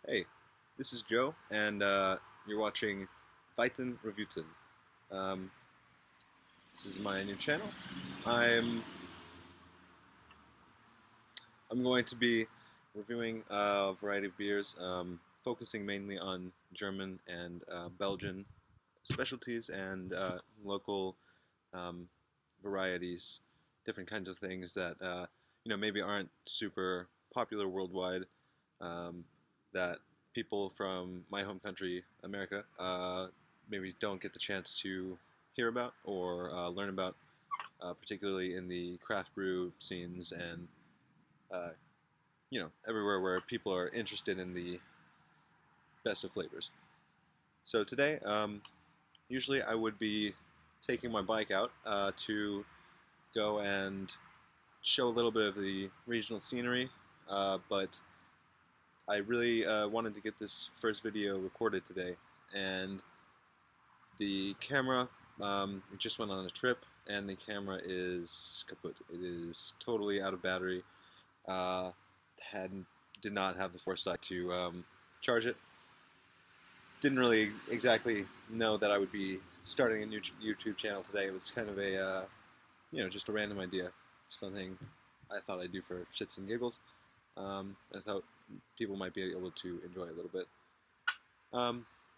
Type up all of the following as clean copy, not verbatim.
Hey, this is Joe, and you're watching WeizenReviewzen. Um, this is my new channel. I'm I'm going to be reviewing a variety of beers, focusing mainly on German and Belgian specialties and local um, varieties, different kinds of things that maybe aren't super popular worldwide. Um, that people from my home country, America, maybe don't get the chance to hear about or learn about, particularly in the craft brew scenes and uh, everywhere where people are interested in the best of flavors. So today, usually I would be taking my bike out to go and show a little bit of the regional scenery, but I really wanted to get this first video recorded today, and the camera just went on a trip, and the camera is kaput. It is totally out of battery. Uh, had did not have the foresight to charge it. Didn't really exactly know that I would be starting a new YouTube channel today. It was kind of a just a random idea, something I thought I'd do for shits and giggles. I thought people might be able to enjoy it a little bit.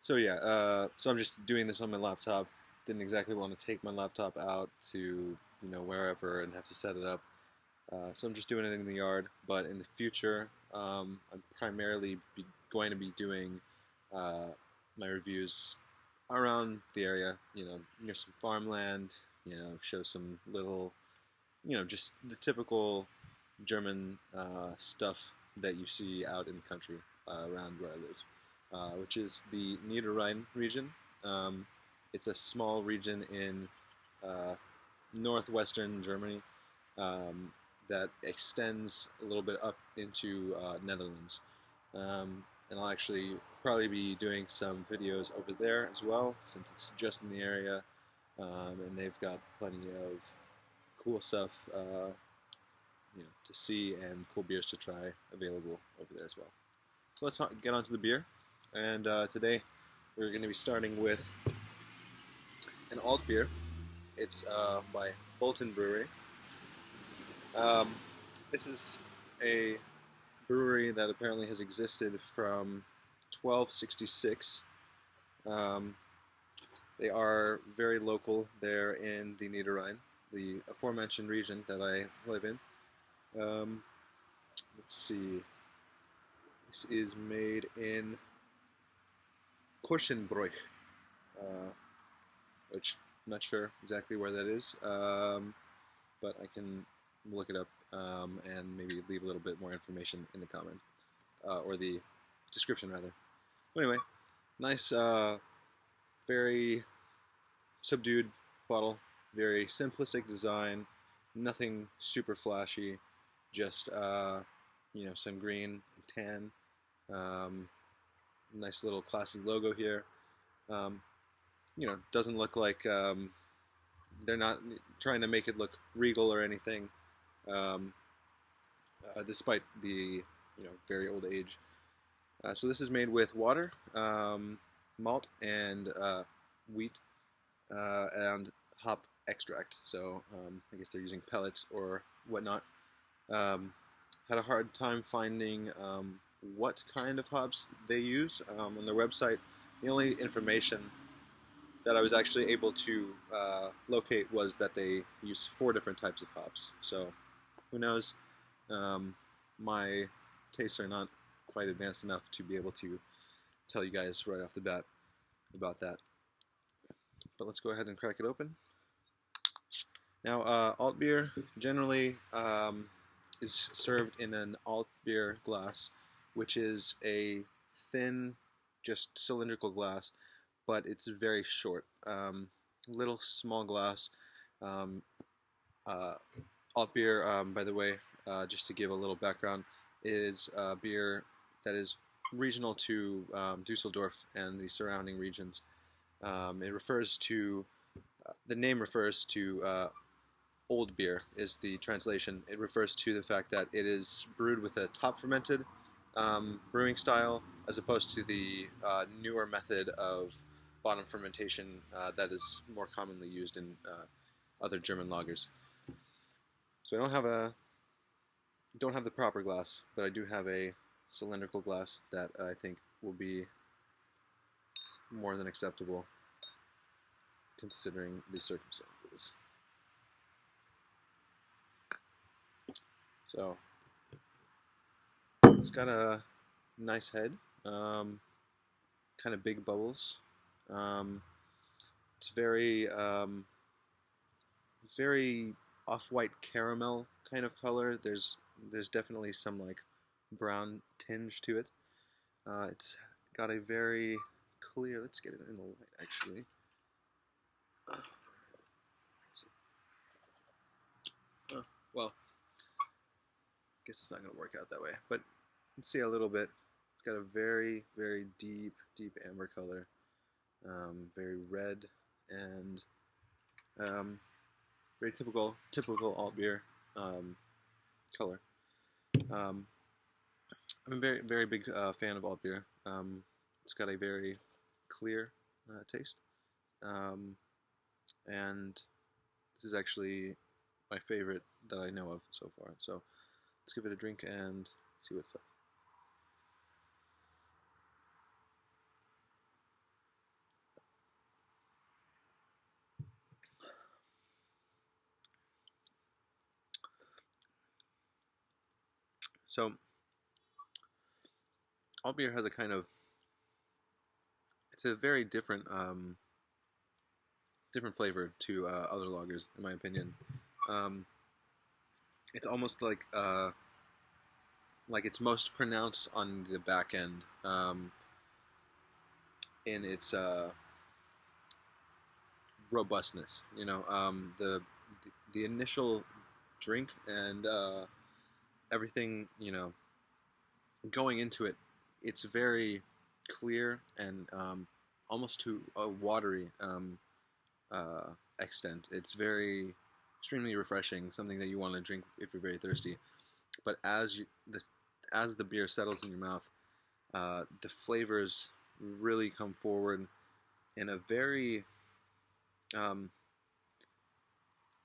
So yeah, so I'm just doing this on my laptop. Didn't exactly want to take my laptop out to wherever and have to set it up. So I'm just doing it in the yard. But in the future, I'm primarily going to be doing my reviews around the area. Near some farmland. Show some little, just the typical German stuff that you see out in the country around where I live, which is the Niederrhein region. It's a small region in uh, northwestern Germany that extends a little bit up into Netherlands. And I'll actually probably be doing some videos over there as well, since it's just in the area, and they've got plenty of cool stuff to see and cool beers to try available over there as well. So let's get on to the beer. And today we're going to be starting with an Altbier. It's by Bolten Brewery. This is a brewery that apparently has existed from 1266. They are very local there in the Niederrhein, the aforementioned region that I live in. Let's see. This is made in Korschenbroich, which I'm not sure exactly where that is, but I can look it up and maybe leave a little bit more information in the comment, or the description rather. But anyway, nice, very subdued bottle, very simplistic design, nothing super flashy, just some green and tan. Nice little classy logo here. Doesn't look like they're not trying to make it look regal or anything, despite the very old age. So this is made with water, malt, and wheat, and hop extract. So I guess they're using pellets or whatnot. Had a hard time finding what kind of hops they use on their website. The only information that I was actually able to locate was that they use 4 different types of hops. So who knows? My tastes are not quite advanced enough to be able to tell you guys right off the bat about that. But let's go ahead and crack it open. Now, Altbier generally is served in an Altbier glass, which is a thin, just cylindrical glass, but it's very short. Little small glass. Altbier, by the way, just to give a little background, is a beer that is regional to Dusseldorf and the surrounding regions. It refers to the name refers to old beer is the translation. It refers to the fact that it is brewed with a top fermented brewing style as opposed to the newer method of bottom fermentation that is more commonly used in other German lagers. So I don't have the proper glass, but I do have a cylindrical glass that I think will be more than acceptable considering the circumstances. So it's got a nice head, kind of big bubbles. It's very off-white caramel kind of color. There's definitely some like brown tinge to it. It's got a very clear. Let's get it in the light actually. Well, I guess it's not going to work out that way, but you can see a little bit. It's got a very deep amber color, very red and very typical Altbier color. I'm a very big fan of Altbier. It's got a very clear taste, and this is actually my favorite that I know of so far. So let's give it a drink and see what's up. So Altbier has a kind of, it's a very different different flavor to other lagers, in my opinion. It's almost like it's most pronounced on the back end in its robustness. You know, the initial drink and everything, you know, going into it, it's very clear and almost to a watery extent. It's very extremely refreshing, something that you want to drink if you're very thirsty. But as the beer settles in your mouth, the flavors really come forward in a very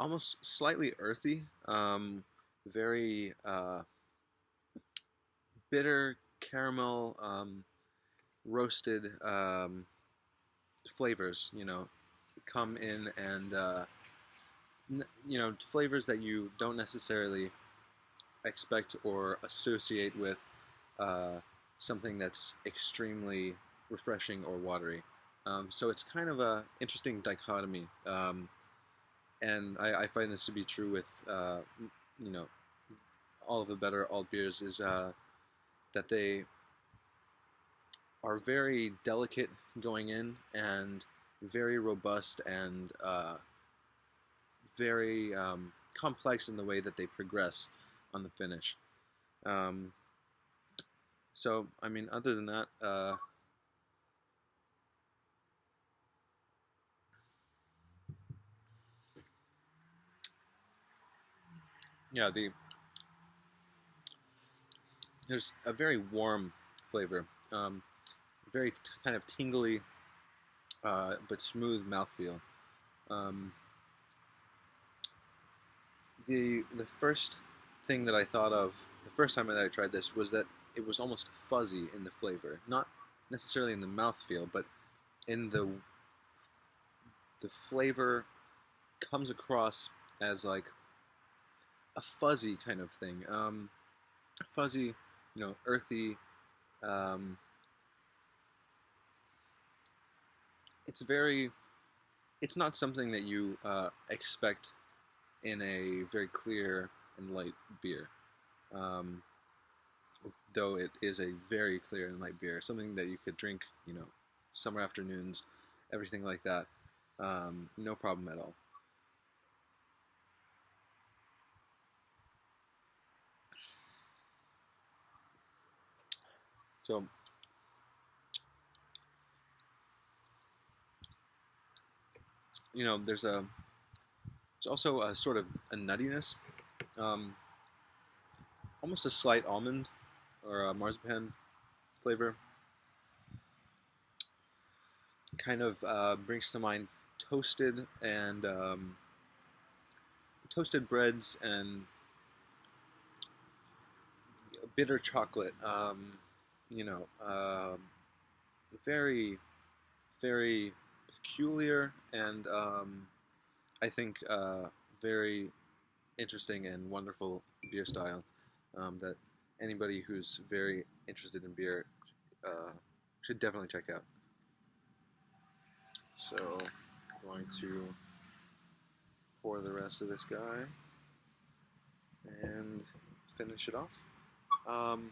almost slightly earthy, very bitter caramel roasted flavors. You know, come in and you know, flavors that you don't necessarily expect or associate with something that's extremely refreshing or watery. So it's kind of a interesting dichotomy, and I find this to be true with you know, all of the better alt beers is that they are very delicate going in and very robust and very complex in the way that they progress on the finish. So, I mean, other than that, yeah, there's a very warm flavor, very kind of tingly but smooth mouthfeel. Um, the first thing that I thought of the first time that I tried this was that it was almost fuzzy in the flavor, not necessarily in the mouthfeel, but in the flavor comes across as like a fuzzy kind of thing, fuzzy, you know, earthy. Um, it's very, it's not something that you expect in a very clear and light beer. Um, though it is a very clear and light beer, something that you could drink, you know, summer afternoons, everything like that, no problem at all. So, you know, there's also a sort of a nuttiness, um, almost a slight almond or marzipan flavor. Kind of brings to mind toasted and toasted breads and bitter chocolate. You know, very very peculiar and I think very interesting and wonderful beer style that anybody who's very interested in beer should definitely check out. So I'm going to pour the rest of this guy and finish it off. I'm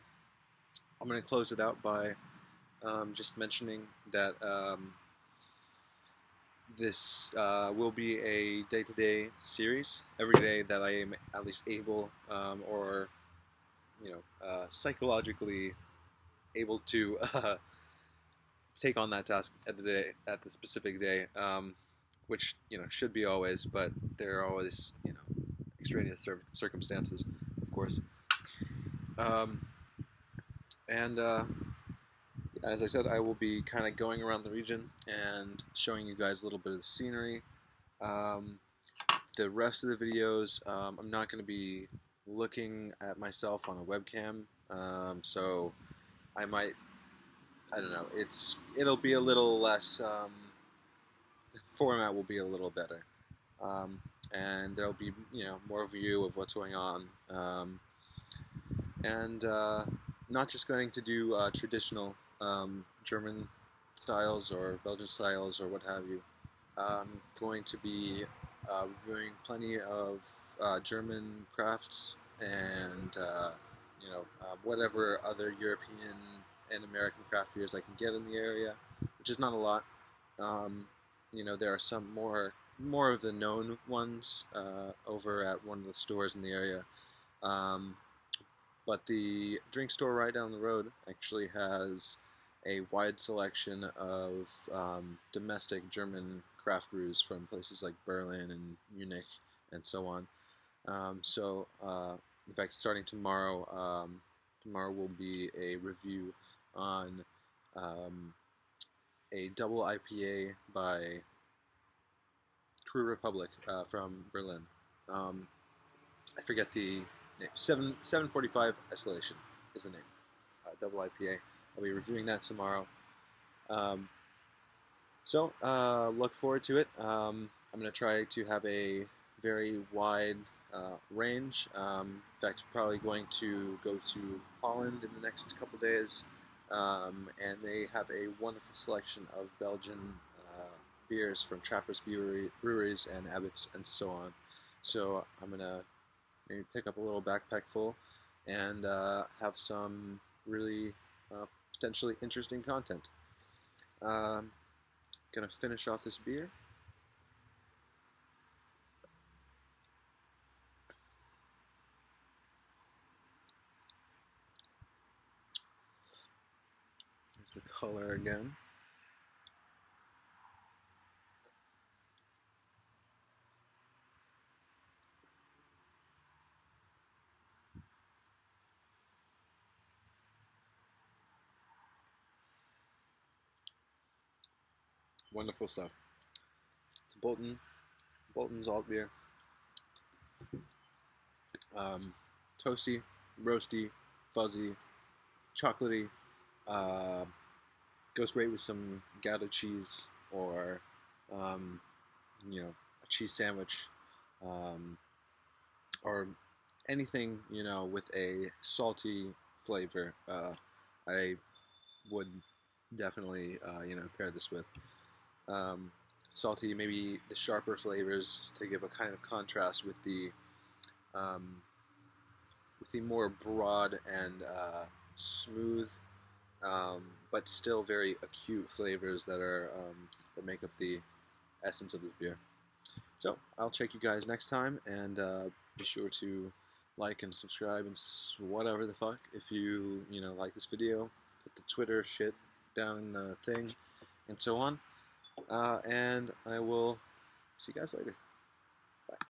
going to close it out by just mentioning that this will be a day-to-day series. Every day that I am at least able, or psychologically able to take on that task at the specific day, which should be always, but there are always extraneous circumstances, of course. And as I said, I will be kind of going around the region and showing you guys a little bit of the scenery. The rest of the videos, I'm not going to be looking at myself on a webcam, so I don't know, it'll be a little less, the format will be a little better, and there'll be more view of what's going on, and not just going to do traditional German styles or Belgian styles or what have you. I'm going to be reviewing plenty of German crafts and whatever other European and American craft beers I can get in the area, which is not a lot. There are some more of the known ones over at one of the stores in the area. But the drink store right down the road actually has a wide selection of domestic German craft brews from places like Berlin and Munich and so on. In fact, starting tomorrow, tomorrow will be a review on a double IPA by True Republic from Berlin. I forget the name. 745 Escalation is the name. Double IPA. I'll be reviewing that tomorrow. Look forward to it. I'm going to try to have a very wide range. In fact, probably going to go to Holland in the next couple days, and they have a wonderful selection of Belgian beers from Trappers breweries and Abbott's and so on. So I'm going to maybe pick up a little backpack full and have some really potentially interesting content. Gonna finish off this beer. There's the color again. Wonderful stuff. It's Bolten's Altbier. Toasty, roasty, fuzzy, chocolatey. Goes great with some Gouda cheese or a cheese sandwich, or anything with a salty flavor. I would definitely pair this with. Salty, maybe the sharper flavors to give a kind of contrast with the more broad and smooth, but still very acute flavors that are that make up the essence of this beer. So I'll check you guys next time, and be sure to like and subscribe and whatever the fuck if you like this video. Put the Twitter shit down in the thing and so on. And I will see you guys later.